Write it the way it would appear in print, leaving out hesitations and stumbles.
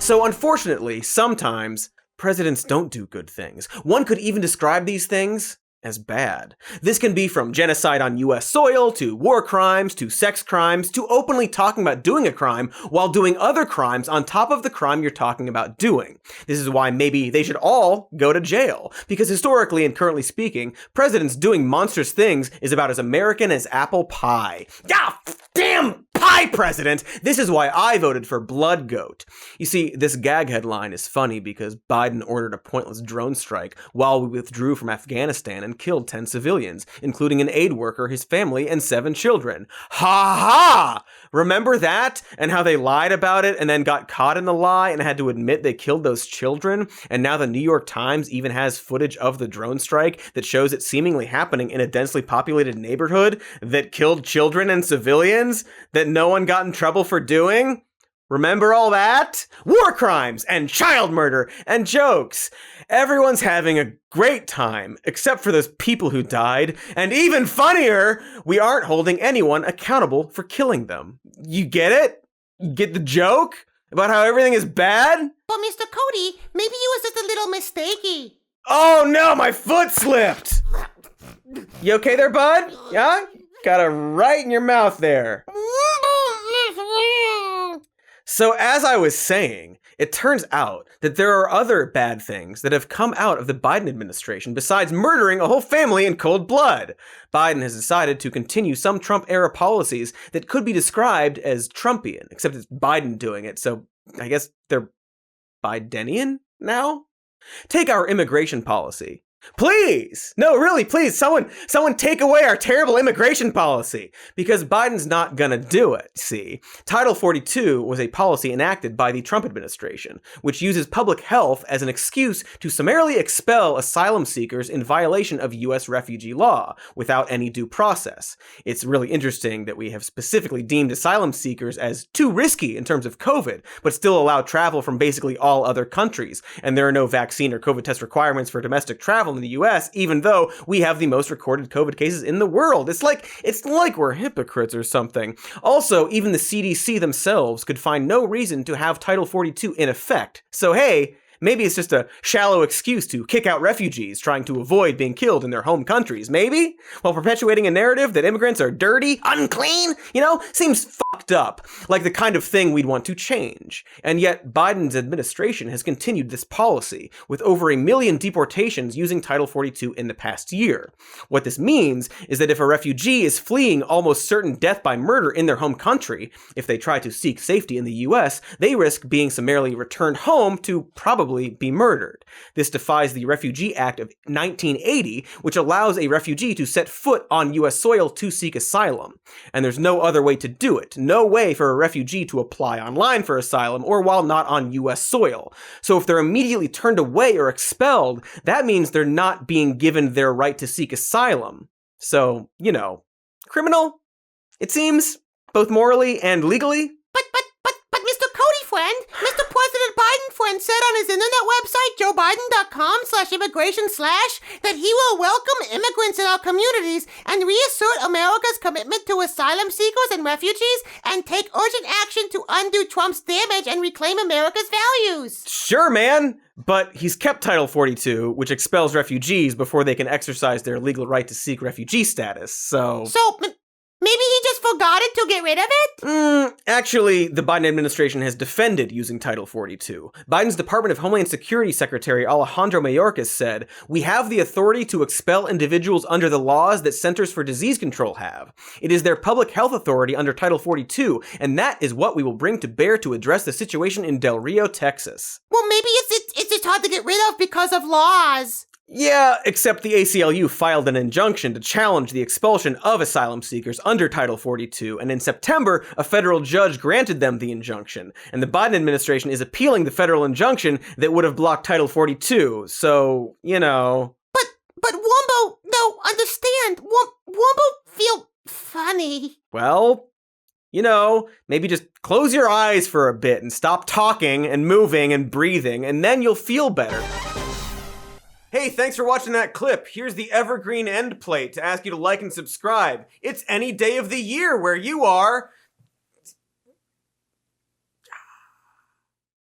So unfortunately, sometimes presidents don't do good things. One could even describe these things as bad. This can be from genocide on US soil, to war crimes, to sex crimes, to openly talking about doing a crime while doing other crimes on top of the crime you're talking about doing. This is why maybe they should all go to jail. Because historically and currently speaking, presidents doing monstrous things is about as American as apple pie. Ah, damn pie president! This is why I voted for Blood Goat. You see, this gag headline is funny because Biden ordered a pointless drone strike while we withdrew from Afghanistan and killed 10 civilians, including an aid worker, his family, and 7 children. Ha ha! Remember that? And how they lied about it and then got caught in the lie and had to admit they killed those children? And now the New York Times even has footage of the drone strike that shows it seemingly happening in a densely populated neighborhood that killed children and civilians that no one got in trouble for doing? Remember all that? War crimes and child murder and jokes. Everyone's having a great time, except for those people who died. And even funnier, we aren't holding anyone accountable for killing them. You get it? You get the joke? About how everything is bad? But Mr. Cody, maybe you was just a little mistakey. Oh no, my foot slipped! You okay there, bud? Yeah? Got it right in your mouth there. So as I was saying, it turns out that there are other bad things that have come out of the Biden administration besides murdering a whole family in cold blood. Biden has decided to continue some Trump-era policies that could be described as Trumpian, except it's Biden doing it, so I guess they're Bidenian now? Take our immigration policy. Please! No, really, please, someone take away our terrible immigration policy. Because Biden's not gonna do it, see. Title 42 was a policy enacted by the Trump administration, which uses public health as an excuse to summarily expel asylum seekers in violation of US refugee law, without any due process. It's really interesting that we have specifically deemed asylum seekers as too risky in terms of COVID, but still allow travel from basically all other countries, and there are no vaccine or COVID test requirements for domestic travel in the US, even though we have the most recorded COVID cases in the world. It's like we're hypocrites or something. Also, even the CDC themselves could find no reason to have Title 42 in effect. So hey, maybe it's just a shallow excuse to kick out refugees trying to avoid being killed in their home countries, maybe? While perpetuating a narrative that immigrants are dirty, unclean, seems fucked up, like the kind of thing we'd want to change. And yet, Biden's administration has continued this policy, with over 1 million deportations using Title 42 in the past year. What this means is that if a refugee is fleeing almost certain death by murder in their home country, if they try to seek safety in the US, they risk being summarily returned home to probably be murdered. This defies the Refugee Act of 1980, which allows a refugee to set foot on US soil to seek asylum. And there's no other way to do it. No way for a refugee to apply online for asylum or while not on US soil. So if they're immediately turned away or expelled, that means they're not being given their right to seek asylum. So, criminal, it seems, both morally and legally. But Mr. Cody friend, Mr. President Biden friend said on his internet website, joebiden.com/immigration/ that he will welcome immigrants in our communities and reassert America's commitment to asylum seekers and refugees and take urgent action to undo Trump's damage and reclaim America's values. Sure, man. But he's kept Title 42, which expels refugees before they can exercise their legal right to seek refugee status, so maybe he just forgot it to get rid of it? Actually, the Biden administration has defended using Title 42. Biden's Department of Homeland Security Secretary Alejandro Mayorkas said, "We have the authority to expel individuals under the laws that Centers for Disease Control have. It is their public health authority under Title 42, and that is what we will bring to bear to address the situation in Del Rio, Texas." Well, maybe it's just hard to get rid of because of laws. Yeah, except the ACLU filed an injunction to challenge the expulsion of asylum seekers under Title 42, and in September, a federal judge granted them the injunction, and the Biden administration is appealing the federal injunction that would have blocked Title 42, so, But Wumbo, no, understand, Wumbo feel funny. Well, maybe just close your eyes for a bit and stop talking and moving and breathing, and then you'll feel better. Hey, thanks for watching that clip. Here's the evergreen end plate to ask you to like and subscribe. It's any day of the year where you are.